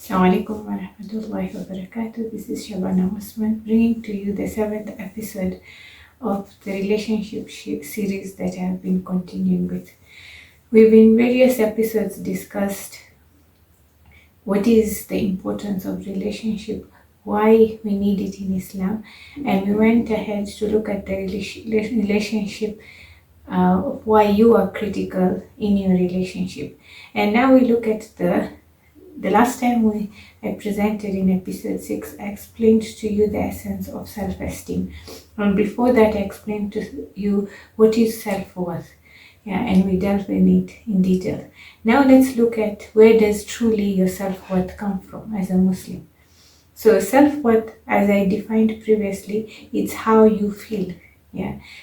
Assalamu alaikum wa rahmatullahi wa barakatuh. This is Shabana Osman bringing to you the 7th episode of the relationship series that I have been continuing with. We've in various episodes discussed what is the importance of relationship, why we need it in Islam, and we went ahead to look at the relationship why you are critical in your relationship. And now we look at the last time I presented in episode 6, I explained to you the essence of self-esteem. And before that, I explained to you what is self-worth. And we delved in it in detail. Now let's look at where does truly your self-worth come from as a Muslim. So self-worth, as I defined previously, it's how you feel.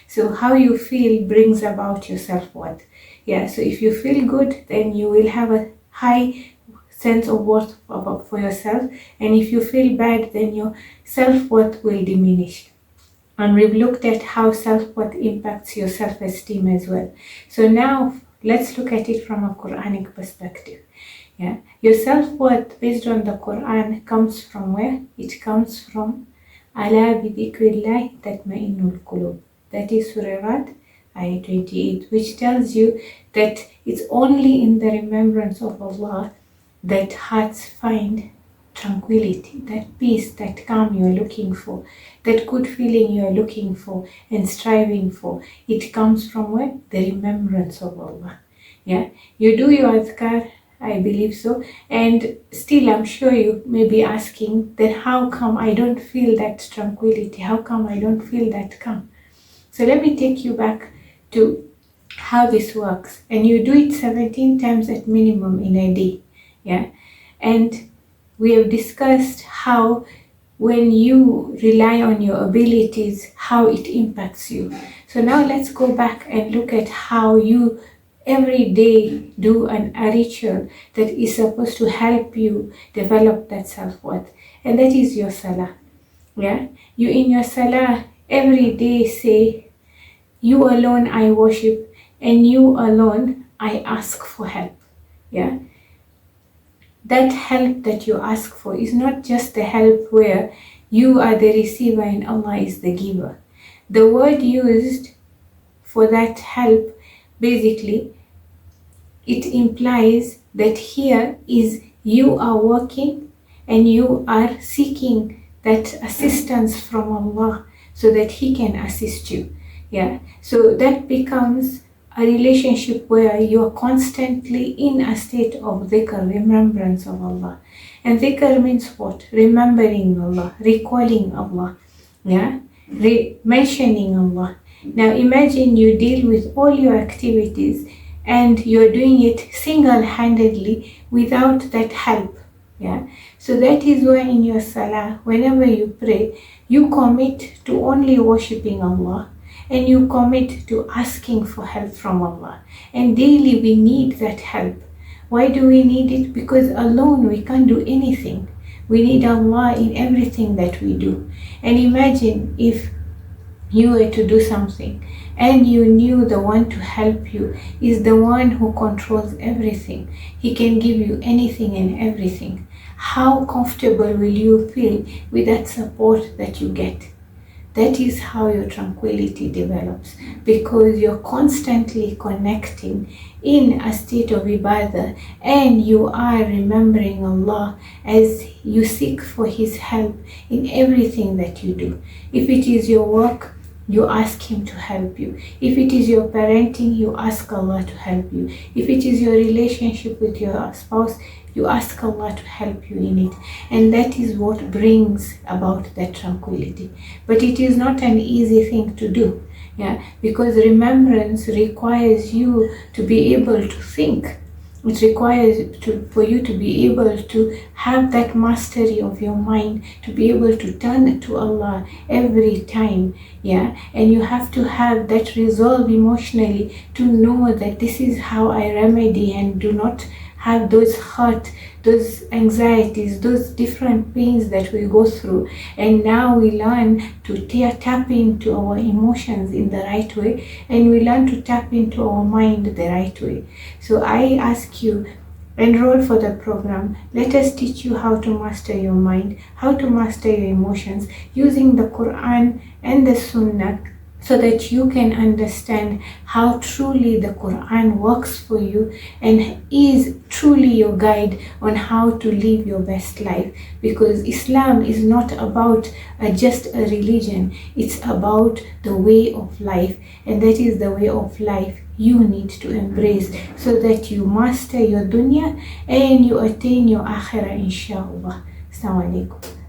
So how you feel brings about your self-worth. So if you feel good, then you will have a high sense of worth for yourself, and if you feel bad, then your self-worth will diminish. And we've looked at how self-worth impacts your self-esteem as well. So now let's look at it from a Quranic perspective. Your self-worth based on the Quran comes from where? It comes from Ala bi dhikrillahi tatma'innul qulub. That is Surah Ayah 28, which tells you that it's only in the remembrance of Allah that hearts find tranquility, that peace, that calm you're looking for, that good feeling you're looking for and striving for. It comes from where? The remembrance of Allah. You do your adhkar, I believe so, and still I'm sure you may be asking, then how come I don't feel that tranquility? How come I don't feel that calm? So let me take you back to how this works. And you do it 17 times at minimum in a day. And we have discussed how when you rely on your abilities, how it impacts you. So now let's go back and look at how you every day do a ritual that is supposed to help you develop that self-worth, and that is your salah. You in your salah every day say, you alone I worship, and you alone I ask for help. That help that you ask for is not just the help where you are the receiver and Allah is the giver. The word used for that help, basically, it implies that here is you are working and you are seeking that assistance from Allah so that He can assist you. So that becomes a relationship where you are constantly in a state of dhikr, remembrance of Allah. And dhikr means what? Remembering Allah, recalling Allah, mentioning Allah. Now imagine you deal with all your activities and you're doing it single-handedly without that help. So that is why in your salah, whenever you pray, you commit to only worshipping Allah. And you commit to asking for help from Allah. And daily we need that help. Why do we need it? Because alone we can't do anything. We need Allah in everything that we do. And imagine if you were to do something and you knew the one to help you is the one who controls everything. He can give you anything and everything. How comfortable will you feel with that support that you get? That is how your tranquility develops, because you're constantly connecting in a state of ibadah and you are remembering Allah as you seek for His help in everything that you do. If it is your work, you ask Him to help you. If it is your parenting, you ask Allah to help you. If it is your relationship with your spouse, you ask Allah to help you in it. And that is what brings about that tranquility. But it is not an easy thing to do, because remembrance requires you to be able to think. It requires for you to be able to have that mastery of your mind, to be able to turn to Allah every time, and you have to have that resolve emotionally to know that this is how I remedy and do not have those hurt, those anxieties, those different pains that we go through. And now we learn to tap into our emotions in the right way, and we learn to tap into our mind the right way. So I ask you, Enroll for the program. Let us teach you how to master your mind, how to master your emotions using the Quran and the Sunnah, so that you can understand how truly the Quran works for you and is truly your guide on how to live your best life. Because Islam is not about just a religion, it's about the way of life, and that is the way of life you need to embrace so that you master your dunya and you attain your akhirah, inshallah. Assalamu alaikum.